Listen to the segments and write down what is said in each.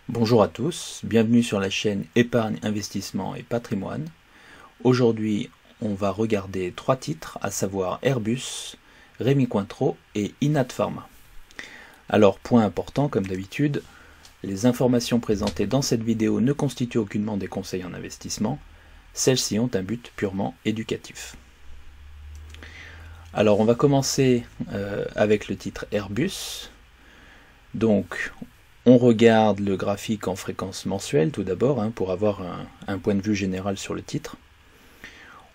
Bonjour à tous, bienvenue sur la chaîne Épargne, Investissement et Patrimoine. Aujourd'hui, on va regarder trois titres, à savoir Airbus, Rémy Cointreau et Inat Pharma. Alors, point important, comme d'habitude, les informations présentées dans cette vidéo ne constituent aucunement des conseils en investissement. Celles-ci ont un but purement éducatif. Alors, on va commencer avec le titre Airbus. Donc, on regarde le graphique en fréquence mensuelle tout d'abord, pour avoir un point de vue général sur le titre.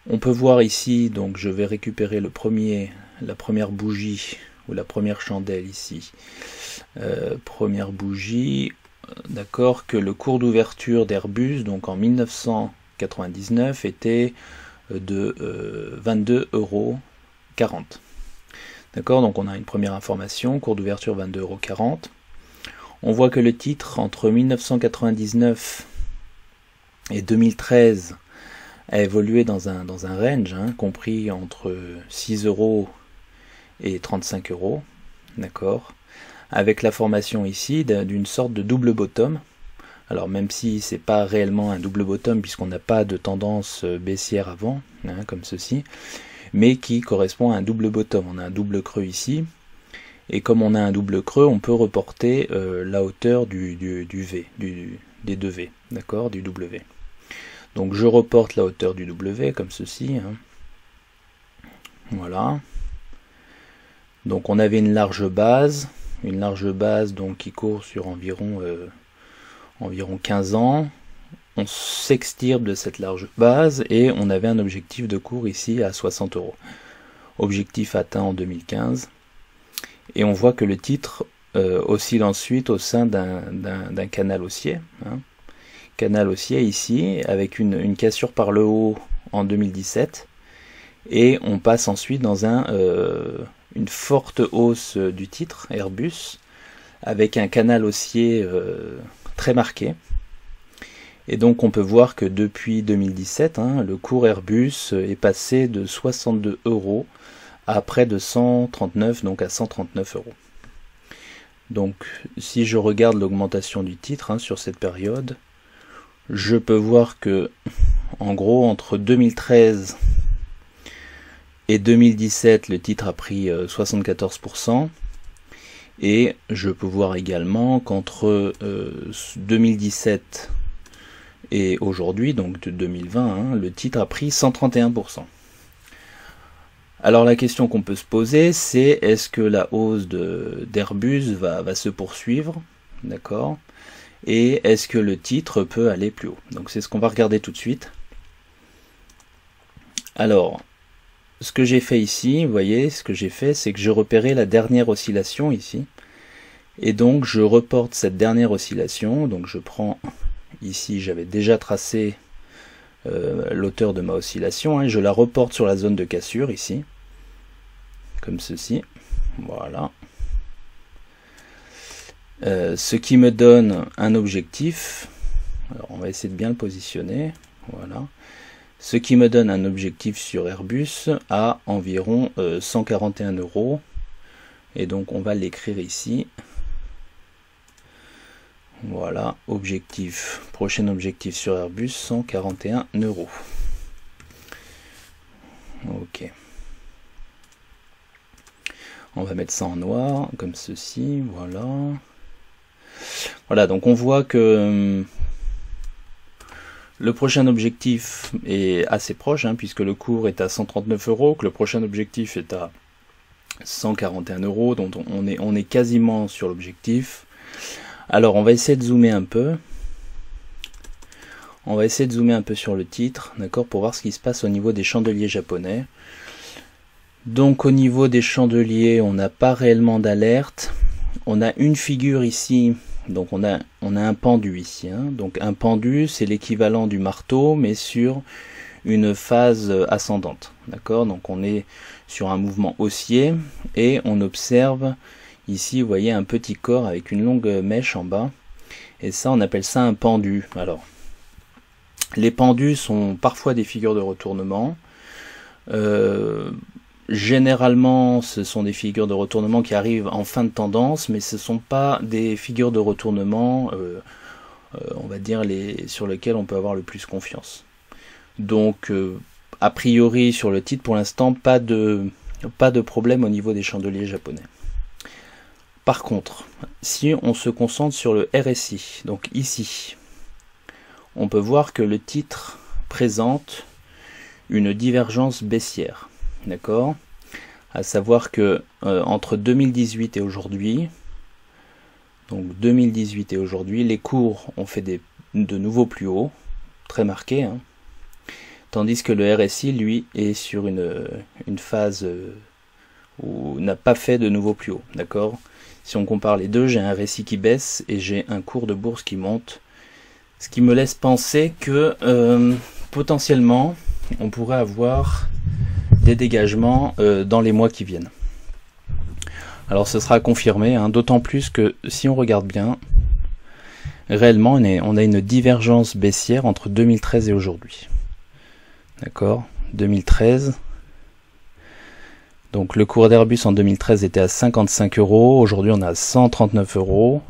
On peut voir ici, donc je vais récupérer la première bougie ou la première chandelle ici. Première bougie, d'accord, que le cours d'ouverture d'Airbus, donc en 1999, était de 22,40 €. D'accord, donc on a une première information, cours d'ouverture 22,40 €. On voit que le titre, entre 1999 et 2013, a évolué dans un range, compris entre 6 € et 35 €, d'accord, avec la formation ici d'une sorte de double bottom. Alors même si c'est pas réellement un double bottom, puisqu'on n'a pas de tendance baissière avant, comme ceci, mais qui correspond à un double bottom. On a un double creux ici, et comme on a un double creux, on peut reporter la hauteur du V, des deux V, d'accord, du W. Donc je reporte la hauteur du W comme ceci. Voilà. Donc on avait une large base donc qui court sur environ 15 ans. On s'extirpe de cette large base et on avait un objectif de cours ici à 60 €. Objectif atteint en 2015. Et on voit que le titre oscille ensuite au sein d'un canal haussier. Canal haussier ici, avec une cassure par le haut en 2017. Et on passe ensuite dans une forte hausse du titre, Airbus, avec un canal haussier très marqué. Et donc on peut voir que depuis 2017, le cours Airbus est passé de 62 € à près de 139, donc à 139 €. Donc si je regarde l'augmentation du titre sur cette période, je peux voir que en gros entre 2013 et 2017 le titre a pris 74%, et je peux voir également qu'entre 2017 et aujourd'hui, donc de 2020, le titre a pris 131%. Alors la question qu'on peut se poser, c'est est-ce que la hausse d'Airbus va se poursuivre, d'accord, et est-ce que le titre peut aller plus haut? Donc c'est ce qu'on va regarder tout de suite. Alors, ce que j'ai fait ici, vous voyez, ce que j'ai fait, c'est que j'ai repéré la dernière oscillation ici, et donc je reporte cette dernière oscillation. Donc je prends ici, j'avais déjà tracé l'auteur de ma oscillation, et je la reporte sur la zone de cassure ici, comme ceci, voilà, ce qui me donne un objectif. Alors on va essayer de bien le positionner, voilà, ce qui me donne un objectif sur Airbus à environ 141 €, et donc on va l'écrire ici. Voilà, prochain objectif sur Airbus, 141 €. Ok. On va mettre ça en noir, comme ceci, voilà. Voilà, donc on voit que le prochain objectif est assez proche, puisque le cours est à 139 €, que le prochain objectif est à 141 €, donc on est quasiment sur l'objectif. Alors on va essayer de zoomer un peu. On va essayer de zoomer un peu sur le titre, d'accord, pour voir ce qui se passe au niveau des chandeliers japonais. Donc au niveau des chandeliers, on n'a pas réellement d'alerte. On a une figure ici, donc on a un pendu ici. Donc un pendu, c'est l'équivalent du marteau, mais sur une phase ascendante, d'accord. Donc on est sur un mouvement haussier, et on observe ici, vous voyez, un petit corps avec une longue mèche en bas, et ça, on appelle ça un pendu. Alors, les pendus sont parfois des figures de retournement. Généralement, ce sont des figures de retournement qui arrivent en fin de tendance, mais ce ne sont pas des figures de retournement on va dire sur lesquels on peut avoir le plus confiance. Donc a priori sur le titre pour l'instant pas de problème au niveau des chandeliers japonais. Par contre, si on se concentre sur le RSI, donc ici, on peut voir que le titre présente une divergence baissière, d'accord? À savoir que entre 2018 et aujourd'hui, donc 2018 et aujourd'hui, les cours ont fait de nouveaux plus hauts, très marqués, hein, tandis que le RSI, lui, est sur une phase où n'a pas fait de nouveaux plus hauts, d'accord? Si on compare les deux, j'ai un RSI qui baisse et j'ai un cours de bourse qui monte, ce qui me laisse penser que potentiellement, on pourrait avoir des dégagements dans les mois qui viennent. Alors ce sera confirmé, hein, d'autant plus que si on regarde bien, réellement on a une divergence baissière entre 2013 et aujourd'hui. D'accord, 2013. Donc le cours d'Airbus en 2013 était à 55 €, aujourd'hui on est à 139 €.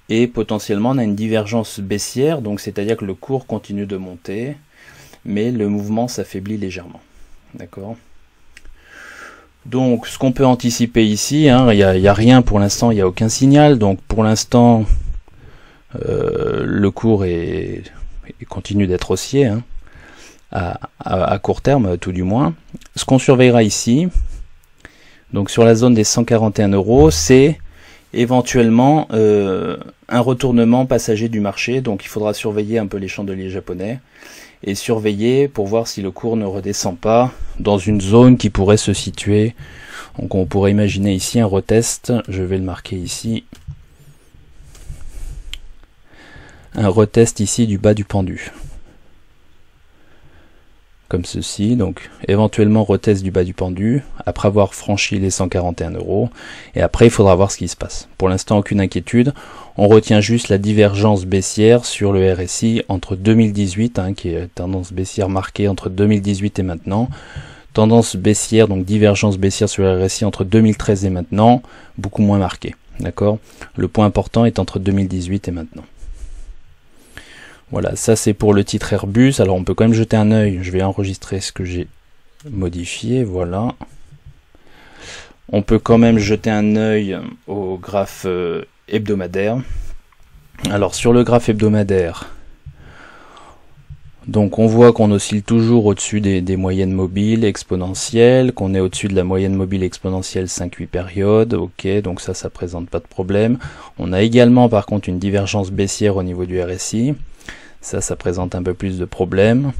Et potentiellement on a une divergence baissière, donc c'est-à-dire que le cours continue de monter, mais le mouvement s'affaiblit légèrement. D'accord. Donc ce qu'on peut anticiper ici, hein, il n'y a rien pour l'instant, il n'y a aucun signal, donc pour l'instant le cours continue d'être haussier, hein, à court terme tout du moins. Ce qu'on surveillera ici, donc sur la zone des 141 €, c'est éventuellement un retournement passager du marché, donc il faudra surveiller un peu les chandeliers japonais et surveiller pour voir si le cours ne redescend pas dans une zone qui pourrait se situer. Donc on pourrait imaginer ici un retest, je vais le marquer ici, un retest ici du bas du pendu, comme ceci, donc éventuellement retest du bas du pendu, après avoir franchi les 141 €, et après il faudra voir ce qui se passe. Pour l'instant aucune inquiétude, on retient juste la divergence baissière sur le RSI entre 2018, hein, qui est tendance baissière marquée entre 2018 et maintenant, tendance baissière, donc divergence baissière sur le RSI entre 2013 et maintenant, beaucoup moins marquée, d'accord? Le point important est entre 2018 et maintenant. Voilà, ça c'est pour le titre Airbus. Alors on peut quand même jeter un œil, je vais enregistrer ce que j'ai modifié, voilà. On peut quand même jeter un œil au graphe hebdomadaire. Alors sur le graphe hebdomadaire, donc on voit qu'on oscille toujours au-dessus des moyennes mobiles exponentielles, qu'on est au-dessus de la moyenne mobile exponentielle 5-8 périodes, ok, donc ça présente pas de problème. On a également par contre une divergence baissière au niveau du RSI. Ça présente un peu plus de problèmes.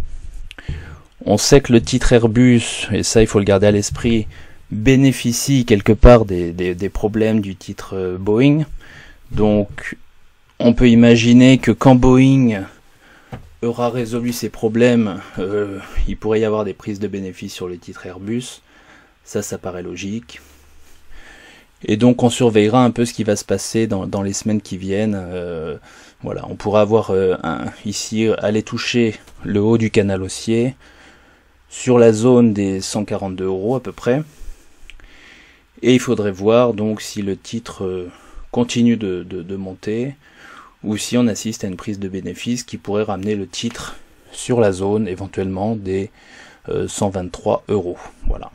On sait que le titre Airbus, et ça il faut le garder à l'esprit, bénéficie quelque part des problèmes du titre Boeing. Donc on peut imaginer que quand Boeing aura résolu ses problèmes, il pourrait y avoir des prises de bénéfices sur le titre Airbus. Ça paraît logique. Et donc on surveillera un peu ce qui va se passer dans les semaines qui viennent. Voilà, on pourra avoir ici aller toucher le haut du canal haussier sur la zone des 142 € à peu près. Et il faudrait voir donc si le titre continue de monter ou si on assiste à une prise de bénéfice qui pourrait ramener le titre sur la zone éventuellement des 123 €. Voilà.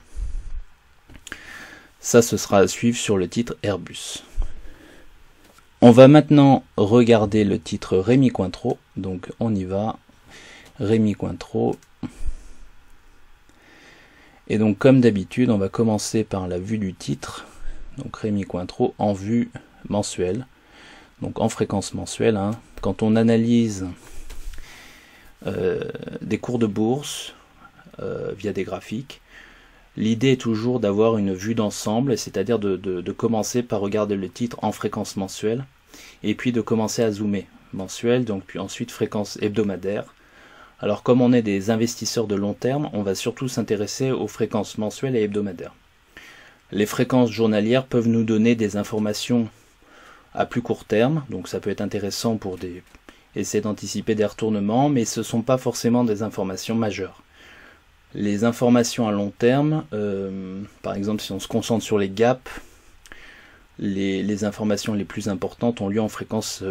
Ça, ce sera à suivre sur le titre Airbus. On va maintenant regarder le titre Rémy Cointreau. Donc on y va. Rémy Cointreau. Et donc comme d'habitude, on va commencer par la vue du titre. Donc Rémy Cointreau en vue mensuelle. Donc en fréquence mensuelle. Hein. Quand on analyse des cours de bourse via des graphiques, l'idée est toujours d'avoir une vue d'ensemble, c'est-à-dire de commencer par regarder le titre en fréquence mensuelle, et puis de commencer à zoomer mensuel, donc puis ensuite fréquence hebdomadaire. Alors comme on est des investisseurs de long terme, on va surtout s'intéresser aux fréquences mensuelles et hebdomadaires. Les fréquences journalières peuvent nous donner des informations à plus court terme, donc ça peut être intéressant pour essayer d'anticiper des retournements, mais ce ne sont pas forcément des informations majeures. Les informations à long terme, par exemple si on se concentre sur les gaps, les informations les plus importantes ont lieu en fréquence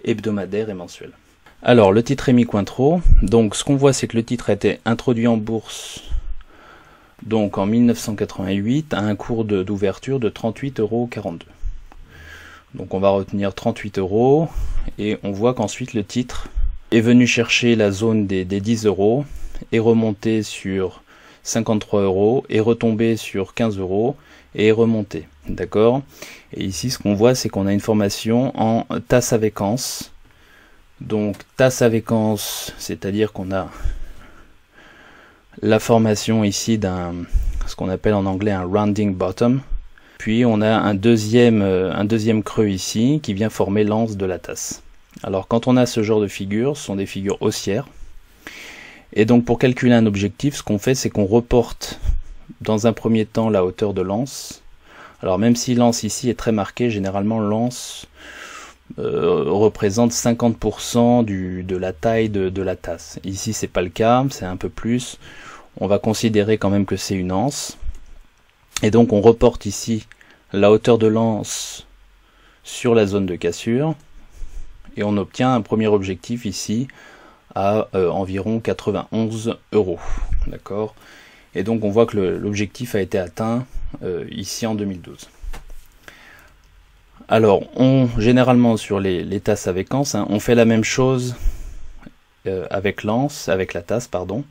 hebdomadaire et mensuel. Alors le titre Rémy Cointreau, donc ce qu'on voit c'est que le titre a été introduit en bourse donc en 1988 à un cours d'ouverture de 38,42 €. Donc on va retenir 38 € et on voit qu'ensuite le titre est venu chercher la zone des 10 €, est remonté sur 53 €, est retombé sur 15 € et est remonté. D'accord? Et ici ce qu'on voit c'est qu'on a une formation en tasse à vacances. Donc tasse à vacances, c'est-à-dire qu'on a la formation ici d'un ce qu'on appelle en anglais un rounding bottom. Puis on a un deuxième creux ici qui vient former l'anse de la tasse. Alors quand on a ce genre de figures, ce sont des figures haussières. Et donc pour calculer un objectif, ce qu'on fait c'est qu'on reporte dans un premier temps la hauteur de l'anse. Alors même si l'anse ici est très marquée, généralement l'anse représente 50% de la taille de la tasse. Ici c'est pas le cas, c'est un peu plus. On va considérer quand même que c'est une anse. Et donc on reporte ici la hauteur de l'anse sur la zone de cassure. Et on obtient un premier objectif ici à environ 91 €. D'accord? Et donc on voit que l'objectif a été atteint ici en 2012. Alors, généralement sur les tasses à vacances, on fait la même chose avec la tasse, pardon.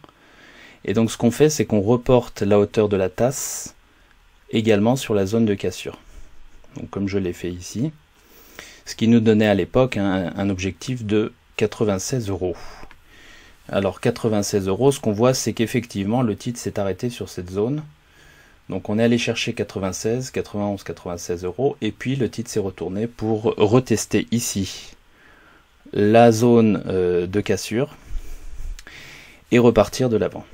Et donc ce qu'on fait, c'est qu'on reporte la hauteur de la tasse également sur la zone de cassure. Donc comme je l'ai fait ici. Ce qui nous donnait à l'époque un objectif de 96 €. Alors 96 €, ce qu'on voit, c'est qu'effectivement le titre s'est arrêté sur cette zone. Donc on est allé chercher 96, 91, 96 € et puis le titre s'est retourné pour retester ici la zone de cassure et repartir de l'avant.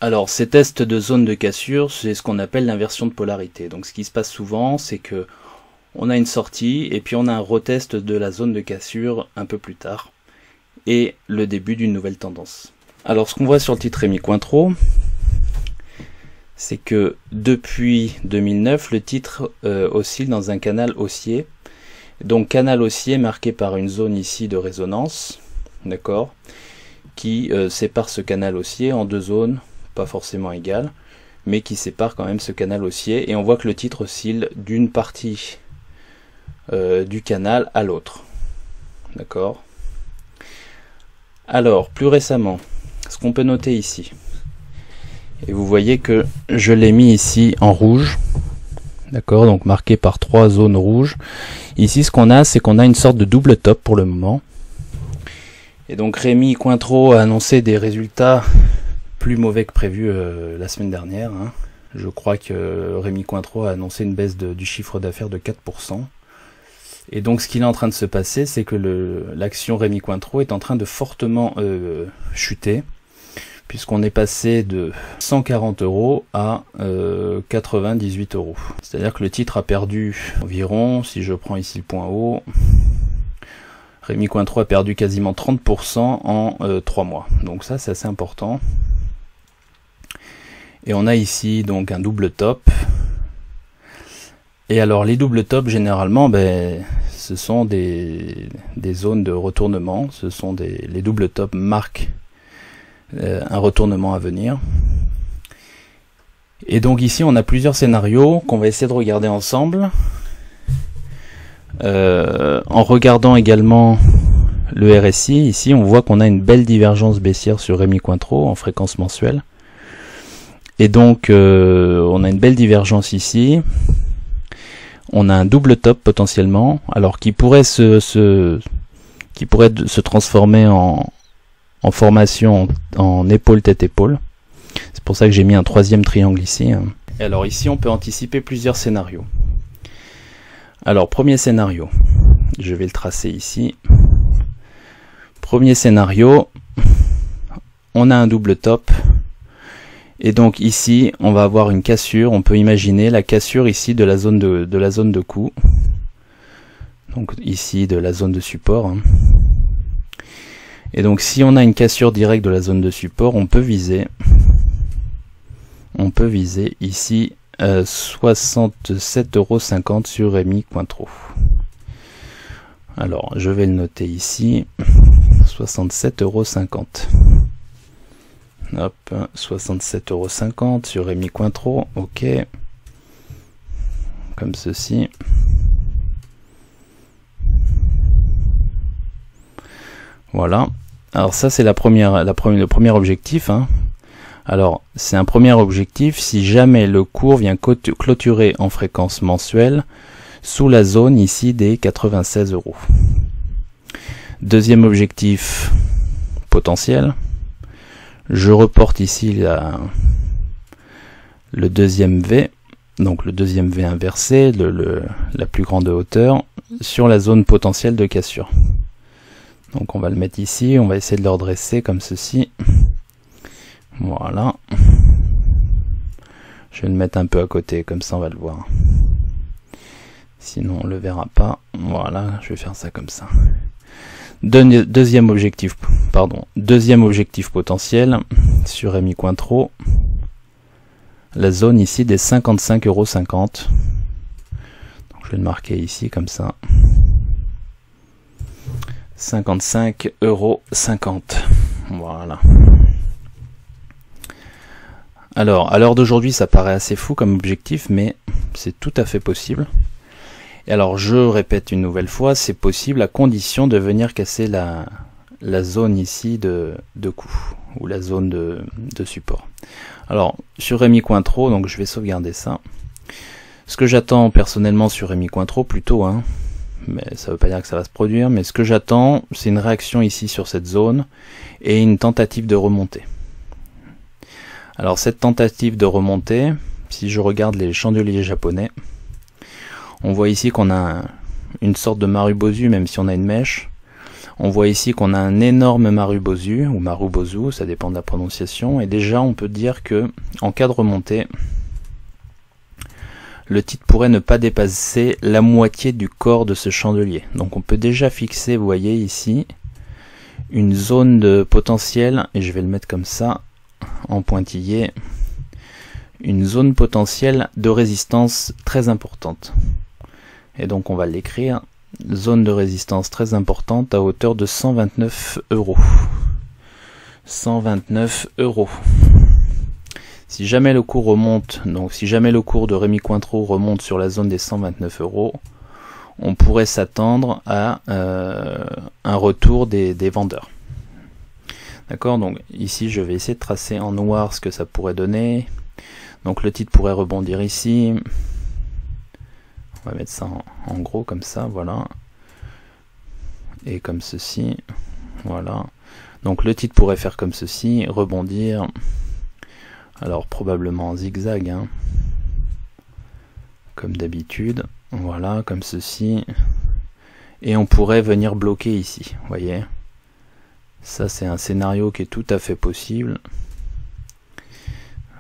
Alors ces tests de zone de cassure, c'est ce qu'on appelle l'inversion de polarité. Donc ce qui se passe souvent, c'est que on a une sortie et puis on a un retest de la zone de cassure un peu plus tard et le début d'une nouvelle tendance. Alors ce qu'on voit sur le titre Rémy Cointreau, c'est que depuis 2009, le titre oscille dans un canal haussier. Donc canal haussier marqué par une zone ici de résonance, d'accord, qui sépare ce canal haussier en deux zones, pas forcément égales, mais qui sépare quand même ce canal haussier. Et on voit que le titre oscille d'une partie du canal à l'autre, d'accord. Alors, plus récemment, ce qu'on peut noter ici, et vous voyez que je l'ai mis ici en rouge, d'accord, donc marqué par 3 zones rouges. Ici ce qu'on a, c'est qu'on a une sorte de double top pour le moment. Et donc Rémy Cointreau a annoncé des résultats plus mauvais que prévu la semaine dernière. Je crois que Rémy Cointreau a annoncé une baisse du chiffre d'affaires de 4%. Et donc ce qu'il est en train de se passer, c'est que l'action Rémy Cointreau est en train de fortement chuter, puisqu'on est passé de 140 € à 98 €. C'est-à-dire que le titre a perdu environ, si je prends ici le point haut, Rémy Cointreau a perdu quasiment 30% en 3 mois. Donc ça, c'est assez important. Et on a ici donc un double top. Et alors les doubles tops, généralement, ce sont des zones de retournement. Les doubles tops marquent un retournement à venir. Et donc ici on a plusieurs scénarios qu'on va essayer de regarder ensemble, en regardant également le RSI. Ici on voit qu'on a une belle divergence baissière sur Rémy Cointreau en fréquence mensuelle, et donc on a une belle divergence ici. On a un double top potentiellement, alors qui pourrait se transformer en formation en épaule tête épaule. C'est pour ça que j'ai mis un troisième triangle ici. Et alors ici on peut anticiper plusieurs scénarios. Alors premier scénario, je vais le tracer ici. Premier scénario, on a un double top, et donc ici on va avoir une cassure. On peut imaginer la cassure ici de la zone de coup, donc ici de la zone de support. Et donc si on a une cassure directe de la zone de support, on peut viser ici 67,50 € sur Rémy Cointreau. Alors, je vais le noter ici, 67,50 €. Hop, 67,50 € sur Rémi Cointreau, ok. Comme ceci. Voilà. Alors ça, c'est le premier objectif, hein. Alors, c'est un premier objectif si jamais le cours vient clôturer en fréquence mensuelle sous la zone ici des 96 €. Deuxième objectif potentiel. Je reporte ici le deuxième V, donc le deuxième V inversé, la plus grande hauteur, sur la zone potentielle de cassure. Donc on va le mettre ici, on va essayer de le redresser comme ceci. Voilà. Je vais le mettre un peu à côté, comme ça on va le voir. Sinon on le verra pas. Voilà, je vais faire ça comme ça. Deuxième objectif potentiel sur Rémi Cointreau. La zone ici des 55,50 €. Donc je vais le marquer ici comme ça. 55,50 €. Voilà. Alors, à l'heure d'aujourd'hui, ça paraît assez fou comme objectif, mais c'est tout à fait possible. Et alors, je répète une nouvelle fois, c'est possible à condition de venir casser la zone ici de coup, ou la zone de support. Alors, sur Rémi Cointreau, donc je vais sauvegarder ça. Ce que j'attends personnellement sur Rémi Cointreau, plutôt, hein, mais ça ne veut pas dire que ça va se produire, mais ce que j'attends, c'est une réaction ici sur cette zone, et une tentative de remontée. Alors cette tentative de remontée, si je regarde les chandeliers japonais, on voit ici qu'on a une sorte de Marubozu, même si on a une mèche. On voit ici qu'on a un énorme Marubozu, ou Marubozu, ça dépend de la prononciation, et déjà on peut dire que en cas de remontée, le titre pourrait ne pas dépasser la moitié du corps de ce chandelier. Donc on peut déjà fixer, vous voyez ici, une zone de potentiel, et je vais le mettre comme ça, en pointillé, une zone potentielle de résistance très importante. Et donc on va l'écrire, zone de résistance très importante à hauteur de 129 €. 129 €. Si jamais le cours remonte, donc si jamais le cours de Rémi Cointreau remonte sur la zone des 129 €, on pourrait s'attendre à un retour des vendeurs. D'accord, donc ici je vais essayer de tracer en noir ce que ça pourrait donner. Donc le titre pourrait rebondir ici. On va mettre ça en gros comme ça, voilà. Et comme ceci, voilà. Donc le titre pourrait faire comme ceci, rebondir. Alors probablement en zigzag, hein, comme d'habitude. Voilà, comme ceci. Et on pourrait venir bloquer ici, vous voyez. Ça c'est un scénario qui est tout à fait possible.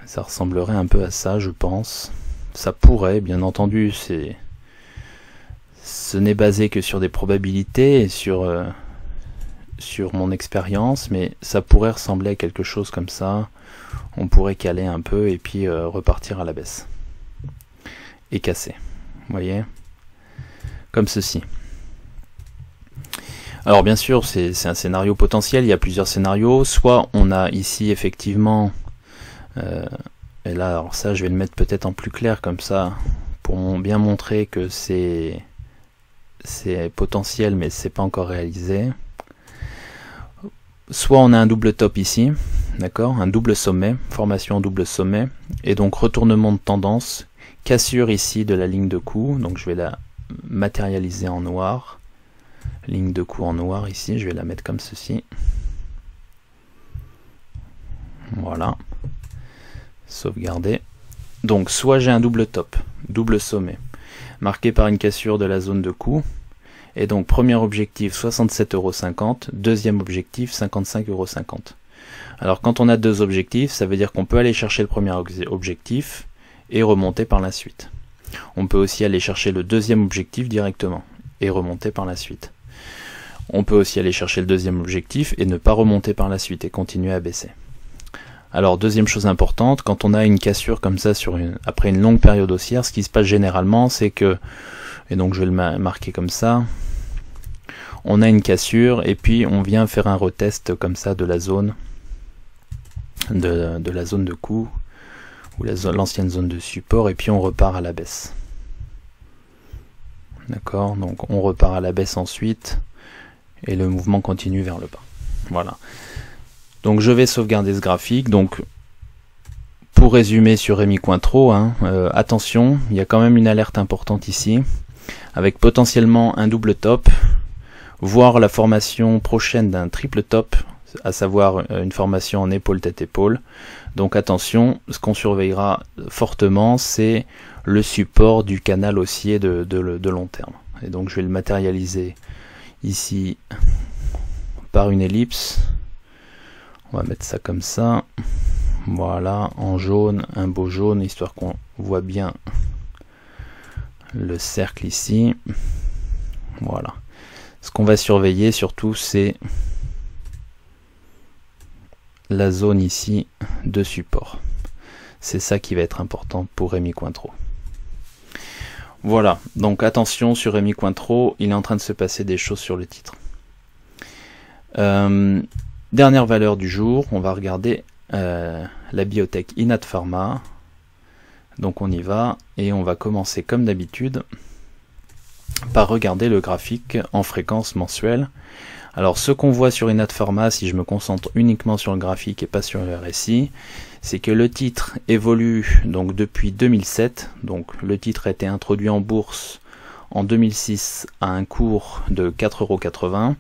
Ça ressemblerait un peu à ça, je pense. Ça pourrait, bien entendu, ce n'est basé que sur des probabilités et sur mon expérience, mais ça pourrait ressembler à quelque chose comme ça. On pourrait caler un peu et puis repartir à la baisse. Et casser. Vous voyez? Comme ceci. Alors bien sûr, c'est un scénario potentiel, il y a plusieurs scénarios. Soit on a ici effectivement, et là alors ça je vais le mettre peut-être en plus clair comme ça, pour bien montrer que c'est potentiel mais c'est pas encore réalisé. Soit on a un double top ici, d'accord, un double sommet, formation en double sommet, et donc retournement de tendance, cassure ici de la ligne de coup, donc je vais la matérialiser en noir. Ligne de coup en noir ici, je vais la mettre comme ceci. Voilà. Sauvegarder. Donc soit j'ai un double top, double sommet, marqué par une cassure de la zone de coup. Et donc premier objectif 67,50 €, deuxième objectif 55,50 €. Alors quand on a deux objectifs, ça veut dire qu'on peut aller chercher le premier objectif et remonter par la suite. On peut aussi aller chercher le deuxième objectif directement et remonter par la suite. On peut aussi aller chercher le deuxième objectif et ne pas remonter par la suite et continuer à baisser. Alors deuxième chose importante, quand on a une cassure comme ça après une longue période haussière, ce qui se passe généralement c'est que, et donc je vais le marquer comme ça, on a une cassure et puis on vient faire un retest comme ça de la zone de la zone de coup ou l'ancienne zone de support, et puis on repart à la baisse. D'accord, donc on repart à la baisse ensuite et le mouvement continue vers le bas. Voilà. Donc je vais sauvegarder ce graphique. Donc pour résumer sur Rémi Cointreau, attention, il y a quand même une alerte importante ici, avec potentiellement un double top, voire la formation prochaine d'un triple top, à savoir une formation en épaule tête épaule. Donc attention, ce qu'on surveillera fortement, c'est le support du canal haussier de long terme. Et donc je vais le matérialiser ici par une ellipse. On va mettre ça comme ça. Voilà, en jaune, un beau jaune, histoire qu'on voit bien le cercle ici. Voilà. Ce qu'on va surveiller surtout, c'est la zone ici de support. C'est ça qui va être important pour Rémi Cointreau. Voilà, donc attention sur Rémi Cointreau, il est en train de se passer des choses sur le titre. Dernière valeur du jour, on va regarder la biotech Innate Pharma. Donc on y va et on va commencer comme d'habitude par regarder le graphique en fréquence mensuelle. Alors ce qu'on voit sur Innate Pharma, si je me concentre uniquement sur le graphique et pas sur le RSI, c'est que le titre évolue donc depuis 2007. Donc le titre a été introduit en bourse en 2006 à un cours de 4,80 €.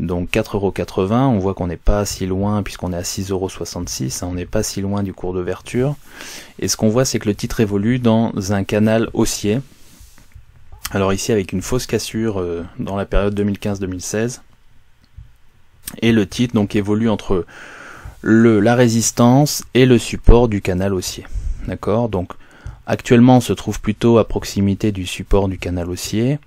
Donc 4,80 €, on voit qu'on n'est pas si loin puisqu'on est à 6,66 €, on n'est pas si loin du cours d'ouverture. Et ce qu'on voit, c'est que le titre évolue dans un canal haussier. Alors ici avec une fausse cassure dans la période 2015-2016. Et le titre donc évolue entre la résistance et le support du canal haussier. D'accord, donc actuellement on se trouve plutôt à proximité du support du canal haussier.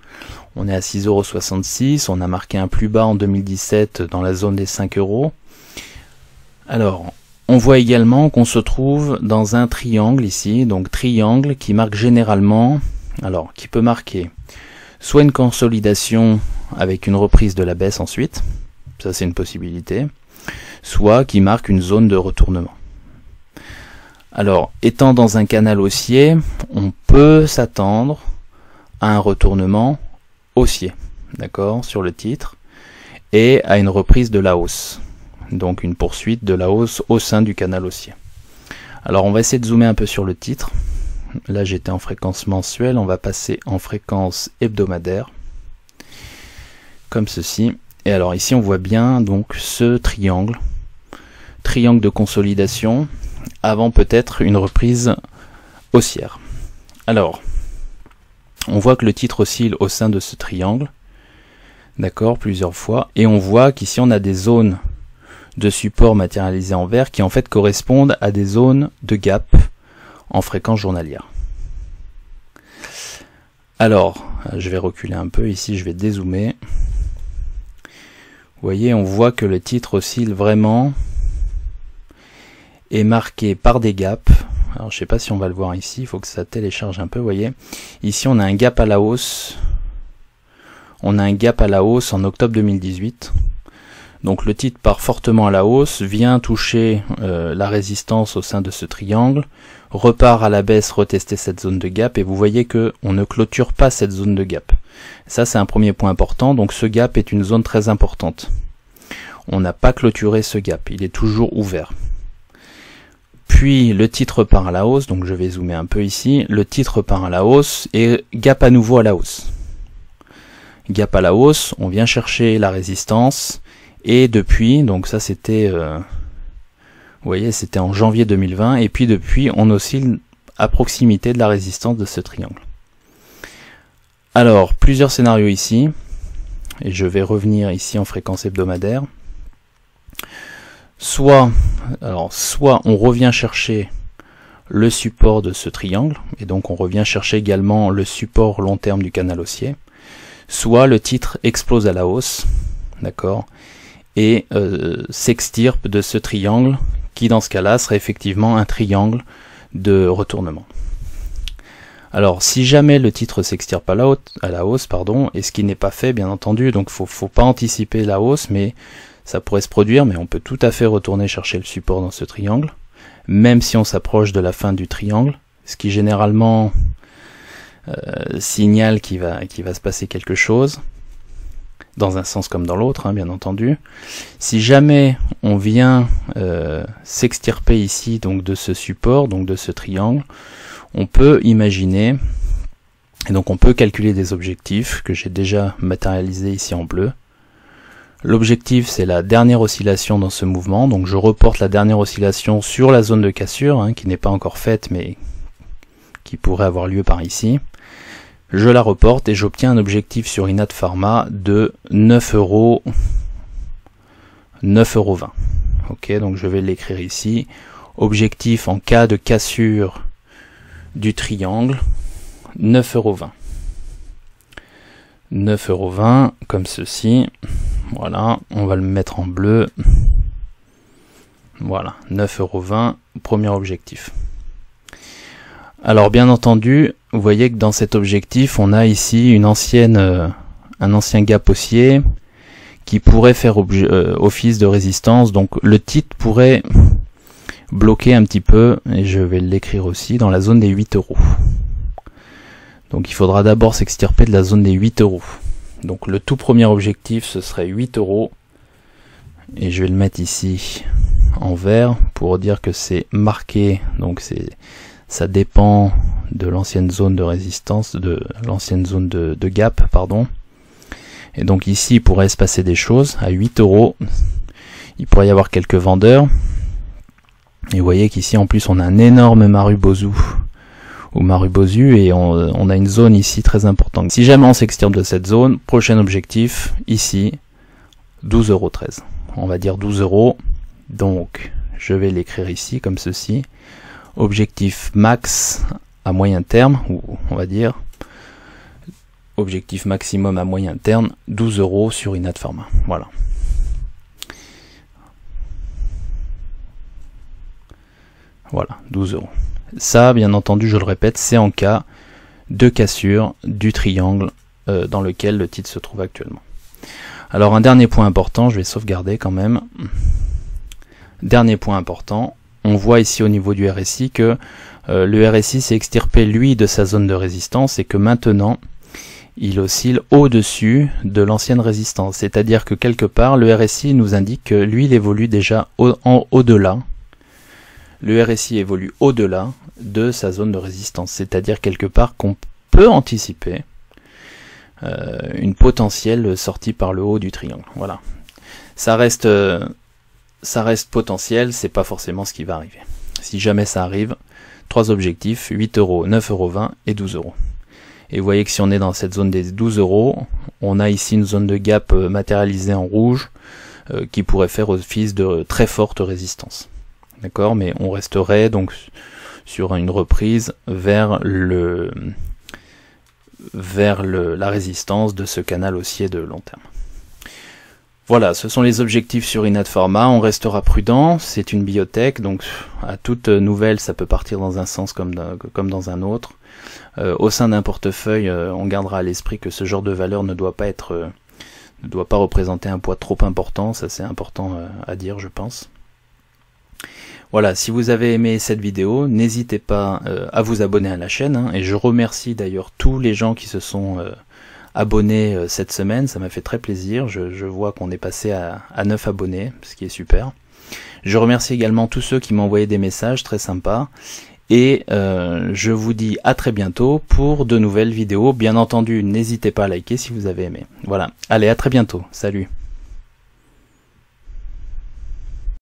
On est à 6,66 €, on a marqué un plus bas en 2017 dans la zone des 5 €. Alors, on voit également qu'on se trouve dans un triangle ici, donc triangle qui marque généralement, alors qui peut marquer soit une consolidation avec une reprise de la baisse ensuite, ça c'est une possibilité, soit qui marque une zone de retournement. Alors, étant dans un canal haussier, on peut s'attendre à un retournement haussier, d'accord, sur le titre, et à une reprise de la hausse, donc une poursuite de la hausse au sein du canal haussier. Alors on va essayer de zoomer un peu sur le titre. Là j'étais en fréquence mensuelle, on va passer en fréquence hebdomadaire, comme ceci. Et alors ici on voit bien donc ce triangle de consolidation, avant peut-être une reprise haussière. Alors, on voit que le titre oscille au sein de ce triangle, d'accord, plusieurs fois, et on voit qu'ici on a des zones de support matérialisées en vert qui en fait correspondent à des zones de gap en fréquence journalière. Alors, je vais reculer un peu, ici je vais dézoomer. Vous voyez, on voit que le titre oscille vraiment, est marqué par des gaps. Alors je sais pas si on va le voir ici, il faut que ça télécharge un peu, vous voyez. Ici on a un gap à la hausse. On a un gap à la hausse en octobre 2018. Donc le titre part fortement à la hausse, vient toucher la résistance au sein de ce triangle, repart à la baisse, retester cette zone de gap, et vous voyez que on ne clôture pas cette zone de gap. Ça c'est un premier point important, donc ce gap est une zone très importante. On n'a pas clôturé ce gap, il est toujours ouvert. Puis le titre part à la hausse, donc je vais zoomer un peu ici, le titre part à la hausse et gap à nouveau à la hausse. Gap à la hausse, on vient chercher la résistance, et depuis, donc ça c'était, vous voyez, c'était en janvier 2020, et puis depuis on oscille à proximité de la résistance de ce triangle. Alors, plusieurs scénarios ici, et je vais revenir ici en fréquence hebdomadaire. Soit on revient chercher le support de ce triangle, et donc on revient chercher également le support long terme du canal haussier, soit le titre explose à la hausse, d'accord, et s'extirpe de ce triangle, qui dans ce cas-là serait effectivement un triangle de retournement. Alors si jamais le titre s'extirpe à la hausse, pardon, et ce qui n'est pas fait bien entendu, donc faut pas anticiper la hausse, mais ça pourrait se produire, mais on peut tout à fait retourner chercher le support dans ce triangle, même si on s'approche de la fin du triangle, ce qui généralement signale qu'il va se passer quelque chose, dans un sens comme dans l'autre, hein, bien entendu. Si jamais on vient s'extirper ici donc de ce support, donc de ce triangle, on peut imaginer, et donc on peut calculer des objectifs que j'ai déjà matérialisés ici en bleu. L'objectif, c'est la dernière oscillation dans ce mouvement, donc je reporte la dernière oscillation sur la zone de cassure, hein, qui n'est pas encore faite, mais qui pourrait avoir lieu par ici. Je la reporte et j'obtiens un objectif sur Inat Pharma de 9,20 €. Ok, donc je vais l'écrire ici. Objectif en cas de cassure du triangle, 9,20 €. 9,20 € comme ceci. Voilà, on va le mettre en bleu. Voilà, 9,20 €, premier objectif. Alors bien entendu, vous voyez que dans cet objectif, on a ici un ancien gap haussier qui pourrait faire office de résistance. Donc le titre pourrait bloquer un petit peu, et je vais l'écrire aussi, dans la zone des 8 €. Donc il faudra d'abord s'extirper de la zone des 8 €. Donc le tout premier objectif, ce serait 8 €. Et je vais le mettre ici en vert pour dire que c'est marqué. Donc ça dépend de l'ancienne zone de résistance, de l'ancienne zone de gap, pardon. Et donc ici, il pourrait se passer des choses. À 8 €, il pourrait y avoir quelques vendeurs. Et vous voyez qu'ici, en plus, on a un énorme Marubozu et on a une zone ici très importante. Si jamais on s'extirpe de cette zone, prochain objectif, ici, 12,13 €. On va dire 12 €. Donc, je vais l'écrire ici, comme ceci. Objectif max à moyen terme, ou on va dire objectif maximum à moyen terme, 12 € sur Inat Pharma. Voilà. Voilà, 12 €. Ça, bien entendu, je le répète, c'est en cas de cassure du triangle dans lequel le titre se trouve actuellement. Alors un dernier point important, je vais sauvegarder quand même. Dernier point important, on voit ici au niveau du RSI que le RSI s'est extirpé lui de sa zone de résistance et que maintenant il oscille au-dessus de l'ancienne résistance. C'est-à-dire que quelque part le RSI nous indique que lui il évolue déjà au-delà. Le RSI évolue au-delà de sa zone de résistance. C'est-à-dire quelque part qu'on peut anticiper une potentielle sortie par le haut du triangle. Voilà. Ça reste potentiel, c'est pas forcément ce qui va arriver. Si jamais ça arrive, 3 objectifs, 8 €, 9,20 € et 12 €. Et vous voyez que si on est dans cette zone des 12 €, on a ici une zone de gap matérialisée en rouge qui pourrait faire office de très forte résistance. D'accord, mais on resterait donc sur une reprise vers la résistance de ce canal haussier de long terme. Voilà, ce sont les objectifs sur Inat Pharma. On restera prudent, c'est une biotech, donc à toute nouvelle, ça peut partir dans un sens comme dans un autre. Au sein d'un portefeuille, on gardera à l'esprit que ce genre de valeur ne doit pas représenter un poids trop important, ça c'est important à dire, je pense. Voilà, si vous avez aimé cette vidéo, n'hésitez pas à vous abonner à la chaîne, hein, et je remercie d'ailleurs tous les gens qui se sont abonnés cette semaine, ça m'a fait très plaisir. Je vois qu'on est passé à 9 abonnés, ce qui est super. Je remercie également tous ceux qui m'ont envoyé des messages très sympas, et je vous dis à très bientôt pour de nouvelles vidéos. Bien entendu, n'hésitez pas à liker si vous avez aimé. Voilà, allez, à très bientôt, salut.